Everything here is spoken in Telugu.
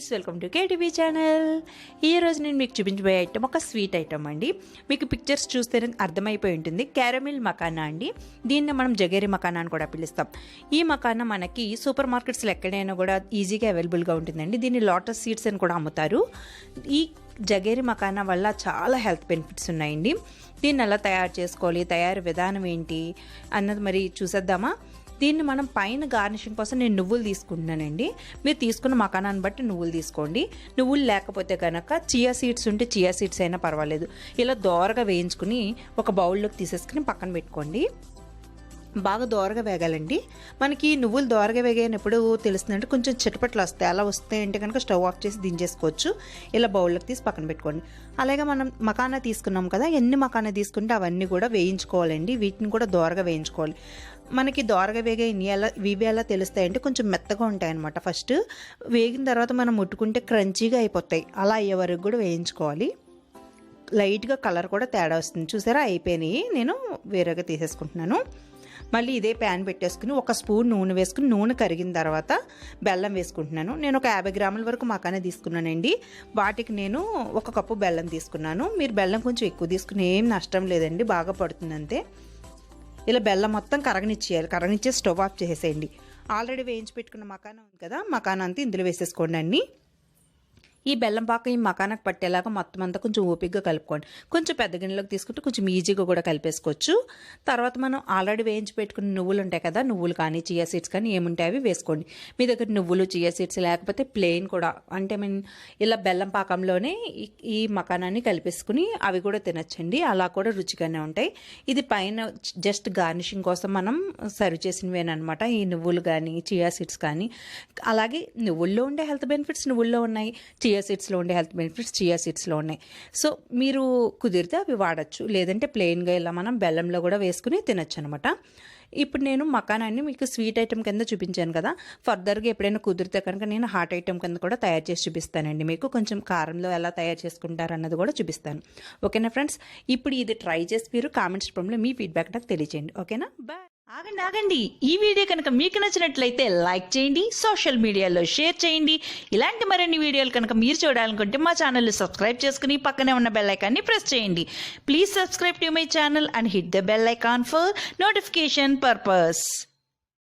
Friends, welcome to KTV channel. ఈరోజు నేను మీకు చూపించబోయే ఐటమ్ ఒక స్వీట్ ఐటమ్ అండి. మీకు పిక్చర్స్ చూస్తేనే అర్థమైపోయి ఉంటుంది. క్యారమిల్ మఖానా అండి. దీన్ని మనం జగేరి మఖానా అని కూడా పిలుస్తాం. ఈ మఖానా మనకి సూపర్ మార్కెట్స్లో ఎక్కడైనా కూడా ఈజీగా అవైలబుల్గా ఉంటుందండి. దీన్ని లోటస్ సీడ్స్ అని కూడా అమ్ముతారు. ఈ జగేరి మఖానా వల్ల చాలా హెల్త్ బెనిఫిట్స్ ఉన్నాయండి. దీన్ని ఎలా తయారు చేసుకోవాలి, తయారు విధానం ఏంటి అన్నది మరి చూసేద్దామా. దీన్ని మనం పైన గార్నిషింగ్ కోసం నేను నువ్వులు తీసుకుంటున్నానండి. మీరు తీసుకున్న మఖానాన్ని బట్టి నువ్వులు తీసుకోండి. నువ్వులు లేకపోతే కనుక చియా సీడ్స్ ఉంటే చియా సీడ్స్ అయినా పర్వాలేదు. ఇలా దోరగా వేయించుకుని ఒక బౌల్లోకి తీసేసుకుని పక్కన పెట్టుకోండి. బాగా దోరగా వేగాలండి. మనకి నువ్వులు దోరగా వేగేనప్పుడు తెలుస్తుందంటే కొంచెం చిటపట్లు వస్తాయి. అలా వస్తాయంటే కనుక స్టవ్ ఆఫ్ చేసి దించేసుకోవచ్చు. ఇలా బౌల్లోకి తీసి పక్కన పెట్టుకోండి. అలాగే మనం మఖానా తీసుకున్నాం కదా, ఎన్ని మఖానా తీసుకుంటే అవన్నీ కూడా వేయించుకోవాలండి. వీటిని కూడా దోరగా వేయించుకోవాలి. మనకి దోరగా వేగే ఇవి ఎలా తెలుస్తాయంటే కొంచెం మెత్తగా ఉంటాయన్నమాట. ఫస్ట్ వేగిన తర్వాత మనం ముట్టుకుంటే క్రంచీగా అయిపోతాయి. అలా అయ్యే వరకు కూడా వేయించుకోవాలి. లైట్గా కలర్ కూడా తేడా వస్తుంది. చూసారా, అయిపోయినాయి. నేను వేరేగా తీసేసుకుంటున్నాను. మళ్ళీ ఇదే ప్యాన్ పెట్టేసుకుని ఒక స్పూన్ నూనె వేసుకుని, నూనె కరిగిన తర్వాత బెల్లం వేసుకుంటున్నాను. నేను ఒక 50 గ్రాముల వరకు మఖానా తీసుకున్నానండి. వాటికి నేను 1 కప్పు బెల్లం తీసుకున్నాను. మీరు బెల్లం కొంచెం ఎక్కువ తీసుకుని ఏం నష్టం లేదండి, బాగా పడుతుంది అంతే. ఇలా బెల్లం మొత్తం కరగనిచ్చేయాలి. కరగనిచ్చేసి స్టవ్ ఆఫ్ చేసేసేయండి. ఆల్రెడీ వేయించి పెట్టుకున్న మఖానా ఉంది కదా, మఖానా అంతా ఇందులో వేసేసుకోండి అన్నీ. ఈ బెల్లం పాక ఈ మఖానాకు పట్టేలాగా మొత్తం అంతా కొంచెం ఓపికగా కలుపుకోండి. కొంచెం పెద్ద గిన్నెలోకి తీసుకుంటే కొంచెం ఈజీగా కూడా కలిపేసుకోవచ్చు. తర్వాత మనం ఆల్రెడీ వేయించి పెట్టుకున్న నువ్వులు ఉంటాయి కదా, నువ్వులు కానీ చియా సీడ్స్ కానీ ఏముంటాయి అవి వేసుకోండి. మీ దగ్గర నువ్వులు చియా సీడ్స్ లేకపోతే ప్లెయిన్ కూడా అంటే ఇలా బెల్లం పాకంలోనే ఈ మఖానాన్ని కలిపేసుకుని అవి కూడా తినచ్చండి. అలా కూడా రుచిగానే ఉంటాయి. ఇది పైన జస్ట్ గార్నిషింగ్ కోసం మనం సర్వ్ చేసినవేనమాట. ఈ నువ్వులు కానీ చియా సీడ్స్ కానీ. అలాగే నువ్వుల్లో ఉండే హెల్త్ బెనిఫిట్స్ నువ్వుల్లో ఉన్నాయి, చియా సీడ్స్లో ఉండే హెల్త్ బెనిఫిట్స్ చియా సీడ్స్లో ఉన్నాయి. సో మీరు కుదిరితే అవి వాడచ్చు. లేదంటే ప్లెయిన్గా ఇలా మనం బెల్లంలో కూడా వేసుకుని తినచ్చు అనమాట. ఇప్పుడు నేను మఖానాన్ని మీకు స్వీట్ ఐటమ్ కింద చూపించాను కదా, ఫర్దర్గా ఎప్పుడైనా కుదిరితే కనుక నేను హాట్ ఐటమ్ కింద కూడా తయారు చేసి చూపిస్తానండి. మీకు కొంచెం కారంలో ఎలా తయారు చేసుకుంటారు అన్నది కూడా చూపిస్తాను. ఓకేనా ఫ్రెండ్స్, ఇప్పుడు ఇది ట్రై చేసి మీరు కామెంట్స్ రూపంలో మీ ఫీడ్బ్యాక్ నాకు తెలియజేయండి. ఓకేనా, బాయ్. ఆగండి. ఈ వీడియో కనుక మీకు నచ్చినట్లయితే లైక్ చేయండి, సోషల్ మీడియాలో షేర్ చేయండి. ఇలాంటి మరిన్ని వీడియోలు కనుక మీరు చూడాలనుకుంటే మా ఛానల్ని సబ్స్క్రైబ్ చేసుకుని పక్కనే ఉన్న బెల్ ఐకాన్ని ప్రెస్ చేయండి. Please subscribe to my channel and hit the bell icon for notification purpose.